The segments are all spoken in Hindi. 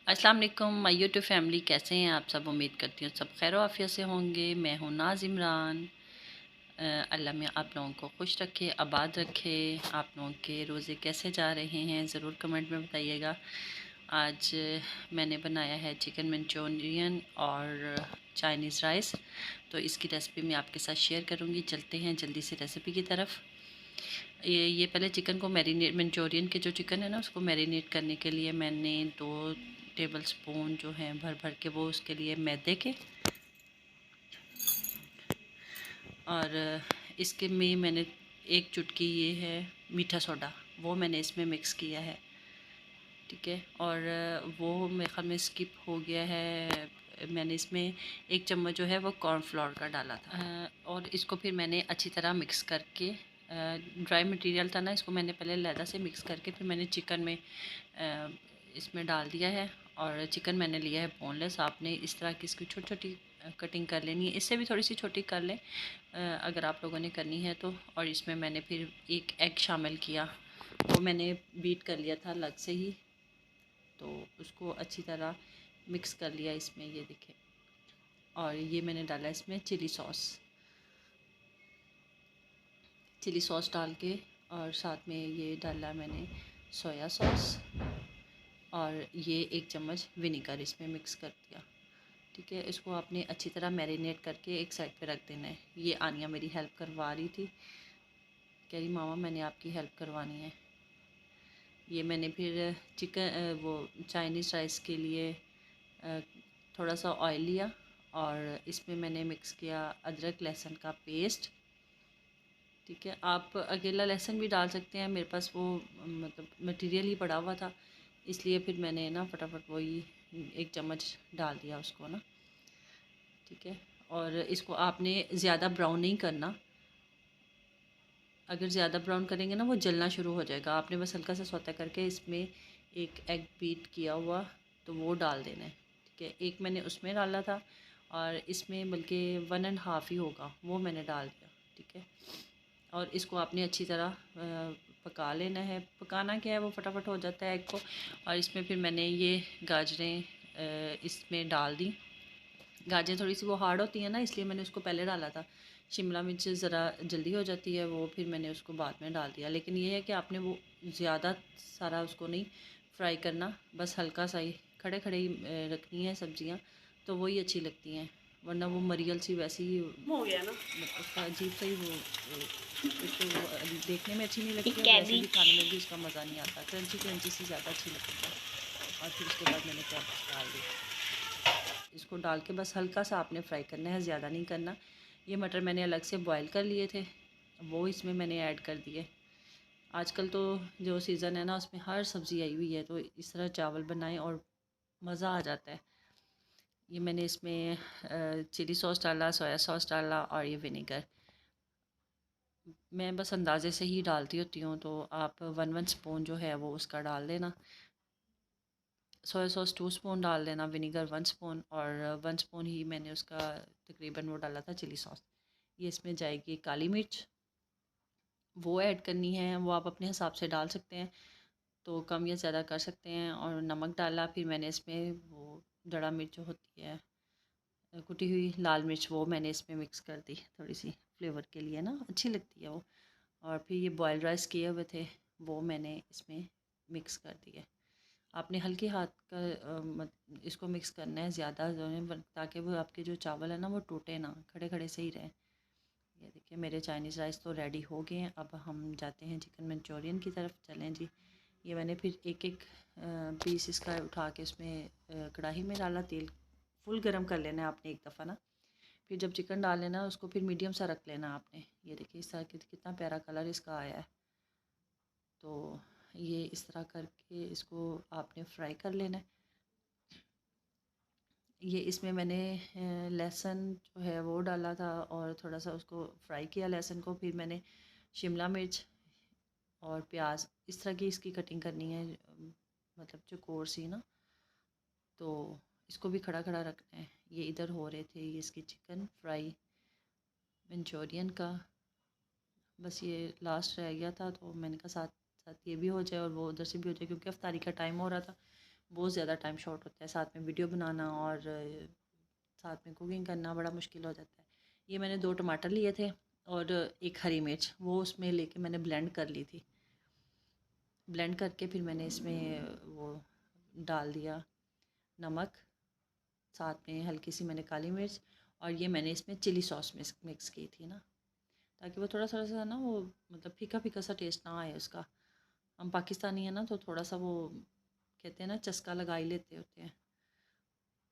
अस्सलाम वालेकुम माय यूट्यूब फैमिली, कैसे हैं आप सब। उम्मीद करती हूँ सब खैर आफियत से होंगे। मैं हूँ नाज इमरान। अल्लाह में आप लोगों को खुश रखे, आबाद रखे। आप लोगों के रोज़े कैसे जा रहे हैं ज़रूर कमेंट में बताइएगा। आज मैंने बनाया है चिकन मंचूरियन और चाइनीज़ राइस, तो इसकी रेसिपी मैं आपके साथ शेयर करूँगी। चलते हैं जल्दी से रेसिपी की तरफ। ये पहले चिकन को मैरिनेट, मंचूरियन के जो चिकन है ना उसको मैरिनेट करने के लिए मैंने 2 टेबल स्पून जो हैं भर भर के वो उसके लिए मैदे के, और इसके में मैंने 1 चुटकी ये है मीठा सोडा, वो मैंने इसमें मिक्स किया है। ठीक है, और वो मेरे ख्याल में स्किप हो गया है, मैंने इसमें 1 चम्मच जो है वो कॉर्नफ्लोर का डाला था। और इसको फिर मैंने अच्छी तरह मिक्स करके, ड्राई मटेरियल था ना, इसको मैंने पहले लैदा से मिक्स करके फिर मैंने चिकन में इसमें डाल दिया है। और चिकन मैंने लिया है बोनलेस। आपने इस तरह की इसकी छोटी छोटी कटिंग कर लेनी है, इससे भी थोड़ी सी छोटी कर लें अगर आप लोगों ने करनी है तो। और इसमें मैंने फिर 1 एग शामिल किया, वो मैंने बीट कर लिया था अलग से ही, तो उसको अच्छी तरह मिक्स कर लिया इसमें, ये देखें। और ये मैंने डाला इसमें चिली सॉस डाल के, और साथ में ये डाला मैंने सोया सॉस, और ये 1 चम्मच विनेगर इसमें मिक्स कर दिया। ठीक है, इसको आपने अच्छी तरह मैरिनेट करके एक साइड पे रख देना है। ये आनिया मेरी हेल्प करवा रही थी, कह रही मामा मैंने आपकी हेल्प करवानी है। ये मैंने फिर चिकन वो चाइनीज़ राइस के लिए थोड़ा सा ऑयल लिया, और इसमें मैंने मिक्स किया अदरक लहसुन का पेस्ट। ठीक है, आप अकेला लहसुन भी डाल सकते हैं, मेरे पास वो मतलब मटेरियल ही पड़ा हुआ था, इसलिए फिर मैंने ना फटाफट वही 1 चम्मच डाल दिया उसको ना। ठीक है, और इसको आपने ज़्यादा ब्राउन नहीं करना, अगर ज़्यादा ब्राउन करेंगे ना वो जलना शुरू हो जाएगा। आपने बस हल्का सा सौता करके इसमें 1 एग बीट किया हुआ तो वो डाल देना है। ठीक है, 1 मैंने उसमें डाला था, और इसमें बल्कि 1.5 ही होगा, वो मैंने डाल दिया। ठीक है, और इसको आपने अच्छी तरह पका लेना है। पकाना क्या है, वो फटाफट हो जाता है एग को। और इसमें फिर मैंने ये गाजरें इसमें डाल दी। गाजरें थोड़ी सी वो हार्ड होती हैं ना, इसलिए मैंने उसको पहले डाला था। शिमला मिर्च ज़रा जल्दी हो जाती है, वो फिर मैंने उसको बाद में डाल दिया। लेकिन ये है कि आपने वो ज़्यादा सारा उसको नहीं फ्राई करना, बस हल्का सा ही खड़े खड़े ही रखनी है सब्जियां, तो वही अच्छी लगती हैं। वरना वो मरियल सी वैसी ही हो गया ना, उसका अजीब सा ही वो एक तो वो देखने में अच्छी नहीं लगती और वैसे भी खाने में भी उसका मज़ा नहीं आता। क्रंची क्रंची सी ज़्यादा अच्छी लगती है। और फिर उसके बाद मैंने कैबेज डाल दी। इसको डाल के बस हल्का सा आपने फ्राई करना है, ज़्यादा नहीं करना। ये मटर मैंने अलग से बॉईल कर लिए थे, वो इसमें मैंने ऐड कर दिए। आजकल तो जो सीज़न है ना उसमें हर सब्ज़ी आई हुई है, तो इस तरह चावल बनाएं और मज़ा आ जाता है। ये मैंने इसमें चिली सॉस डाला, सोया सॉस डाला, और ये विनेगर मैं बस अंदाज़े से ही डालती होती हूँ, तो आप 1 स्पून जो है वो उसका डाल देना। सोया सॉस 2 स्पून डाल देना, विनीगर 1 स्पून, और 1 स्पून ही मैंने उसका तकरीबन वो डाला था चिली सॉस। ये इसमें जाएगी काली मिर्च, वो ऐड करनी है, वो आप अपने हिसाब से डाल सकते हैं, तो कम या ज़्यादा कर सकते हैं। और नमक डाला, फिर मैंने इसमें वो दड़ा मिर्च जो होती है कुटी हुई लाल मिर्च, वो मैंने इसमें मिक्स कर दी थोड़ी सी फ्लेवर के लिए ना, अच्छी लगती है वो। और फिर ये बॉयल राइस किए हुए थे वो मैंने इसमें मिक्स कर दिए। आपने हल्के हाथ का इसको मिक्स करना है, ज़्यादा जो है, ताकि वो आपके जो चावल है ना वो टूटे ना, खड़े खड़े से ही रहें। ये देखिए मेरे चाइनीज़ राइस तो रेडी हो गए हैं। अब हम जाते हैं चिकन मंचूरियन की तरफ, चलें जी। ये मैंने फिर एक एक पीस इसका उठा के उसमें कढ़ाई में डाला। तेल फुल गरम कर लेना है आपने एक दफ़ा ना, फिर जब चिकन डाल लेना उसको फिर मीडियम सा रख लेना आपने। ये देखिए इस तरह कितना प्यारा कलर इसका आया है। तो ये इस तरह करके इसको आपने फ्राई कर लेना है। ये इसमें मैंने लहसुन जो है वो डाला था, और थोड़ा सा उसको फ्राई किया लहसुन को। फिर मैंने शिमला मिर्च और प्याज इस तरह की इसकी कटिंग करनी है, मतलब जो कोर सी ना, तो इसको भी खड़ा खड़ा रखना है। ये इधर हो रहे थे ये इसकी चिकन फ्राई मंचूरियन का, बस ये लास्ट रह गया था, तो मैंने कहा साथ साथ ये भी हो जाए और वो उधर से भी हो जाए, क्योंकि अफ्तारी का टाइम हो रहा था। बहुत ज़्यादा टाइम शॉर्ट होता है, साथ में वीडियो बनाना और साथ में कुकिंग करना बड़ा मुश्किल हो जाता है। ये मैंने 2 टमाटर लिए थे और एक हरी मिर्च, वो उसमें लेके मैंने ब्लेंड कर ली थी। ब्लेंड करके फिर मैंने इसमें वो डाल दिया नमक, साथ में हल्की सी मैंने काली मिर्च, और ये मैंने इसमें चिली सॉस मिक्स की थी ना, ताकि वो थोड़ा थोड़ा सा ना वो मतलब फीका फीका सा टेस्ट ना आए उसका। हम पाकिस्तानी है ना, तो थोड़ा सा वो कहते हैं ना, चस्का लगा ही लेते होते हैं।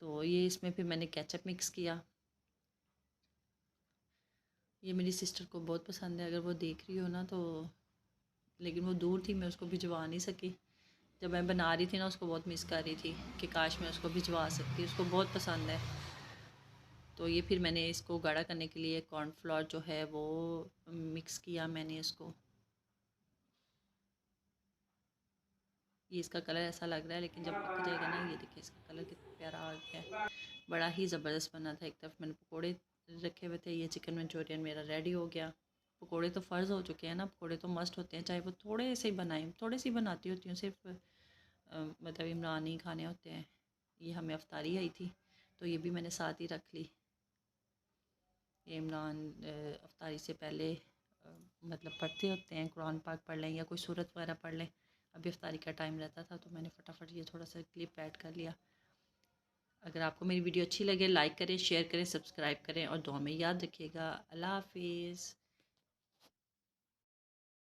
तो ये इसमें फिर मैंने केचप मिक्स किया। ये मेरी सिस्टर को बहुत पसंद है, अगर वो देख रही हो ना तो, लेकिन वो दूर थी, मैं उसको भिजवा नहीं सकी। जब मैं बना रही थी ना, उसको बहुत मिस कर रही थी कि काश मैं उसको भिजवा सकती, उसको बहुत पसंद है। तो ये फिर मैंने इसको गाढ़ा करने के लिए कॉर्नफ्लोर जो है वो मिक्स किया मैंने इसको। ये इसका कलर ऐसा लग रहा है, लेकिन जब पक जाएगा ना, ये देखिए इसका कलर कितना प्यारा आ गया है। बड़ा ही ज़बरदस्त बना था। एक तरफ मैंने पकोड़े रखे हुए थे, ये चिकन मंचूरियन मेरा रेडी हो गया। पकोड़े तो फ़र्ज़ हो चुके हैं ना, पकोड़े तो मस्ट होते हैं, चाहे वो थोड़े से ही बनाए, थोड़े से ही बनाती होती हूँ, सिर्फ मतलब इमरान ही खाने होते हैं। ये हमें अफ्तारी आई थी, तो ये भी मैंने साथ ही रख ली। ये इमरान अफ्तारी से पहले मतलब पढ़ते होते हैं, कुरान पाक पढ़ लें या कोई सूरत वगैरह पढ़ लें। अभी अफ्तारी का टाइम रहता था, तो मैंने फटाफट ये थोड़ा सा क्लिप ऐड कर लिया। अगर आपको मेरी वीडियो अच्छी लगे, लाइक करें, शेयर करें, सब्सक्राइब करें और दुआ में याद रखिएगा। अल्लाह हाफिज़।